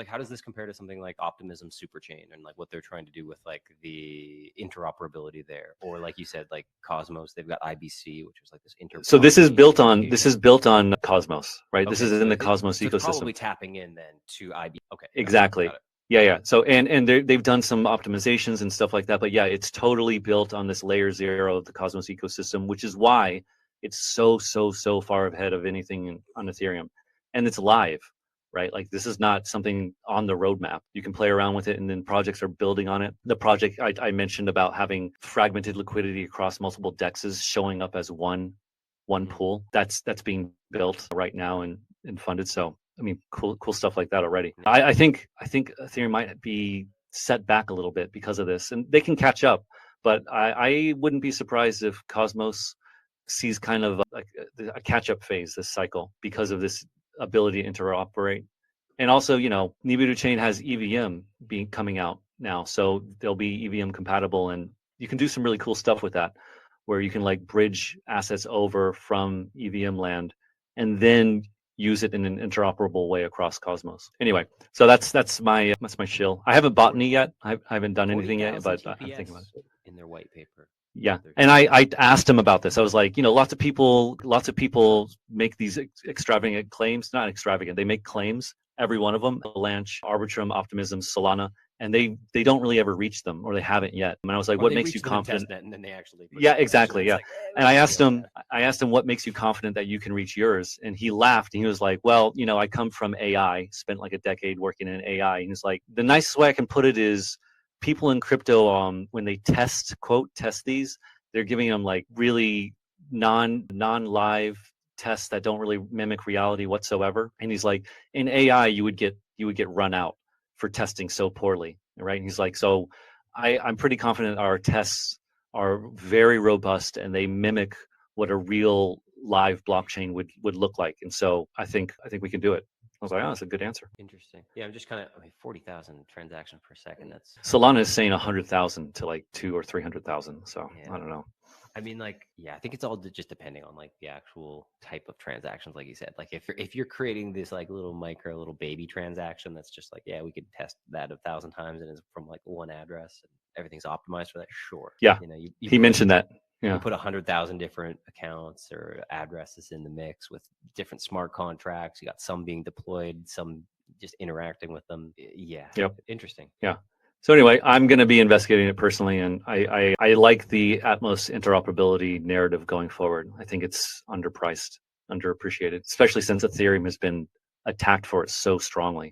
Like, how does this compare to something like Optimism Superchain and like what they're trying to do with like the interoperability there? Or like you said, like Cosmos, they've got IBC, which is like this So this is built communication. on Cosmos, right? This is in the Cosmos So it's ecosystem. probably tapping in then to IB. Okay. Exactly. Got it. Yeah. So and they've done some optimizations and stuff like that, but yeah, it's totally built on this layer 0 of the Cosmos ecosystem, which is why it's so far ahead of anything on Ethereum, and it's live, right? Like this is not something on the roadmap. You can play around with it, and then projects are building on it. The project I mentioned about having fragmented liquidity across multiple dexes showing up as one pool, that's being built right now and funded. So I mean, cool stuff like that already. I think Ethereum might be set back a little bit because of this, and they can catch up. But I wouldn't be surprised if Cosmos sees kind of like a catch-up phase this cycle because of this ability to interoperate. And also, Nibiru chain has EVM coming out now, so they'll be EVM compatible, and you can do some really cool stuff with that, where you can like bridge assets over from EVM land, and then use it in an interoperable way across Cosmos. Anyway, so that's my shill. I haven't bought any yet. I haven't done anything yet, but I'm thinking about it. In their white paper. Yeah, and I asked him about this. I was like, lots of people make these extravagant claims. Not extravagant. They make claims. Every one of them, Avalanche, Arbitrum, Optimism, Solana, and they don't really ever reach them, or they haven't yet. And I was like, what makes you confident? And then they actually yeah, exactly. Yeah. Like, and I asked him what makes you confident that you can reach yours, and he laughed and he was like, well, I come from AI, spent like a decade working in AI, and he's like, the nicest way I can put it is people in crypto, when they test these, they're giving them like really non-live tests that don't really mimic reality whatsoever. And he's like, in AI, you would get run out for testing so poorly, right? And he's like, so I'm pretty confident our tests are very robust and they mimic what a real live blockchain would look like. And so I think we can do it. I was like, oh, that's a good answer. Interesting. Yeah, I'm just kind of 40,000 transactions per second. That's Solana is saying 100,000 to like 200,000 or 300,000. So yeah. I don't know. I mean, like, yeah, I think it's all just depending on like the actual type of transactions, like you said. Like if you're creating this like little baby transaction, that's just like, yeah, we could test that 1,000 times and it's from like one address and everything's optimized for that. Sure. Yeah. He mentioned that. Yeah. You put 100,000 different accounts or addresses in the mix with different smart contracts. You got some being deployed, some just interacting with them. Yeah. Yep. Interesting. Yeah. So anyway, I'm going to be investigating it personally, and I like the Atmos interoperability narrative going forward. I think it's underpriced, underappreciated, especially since Ethereum has been attacked for it so strongly.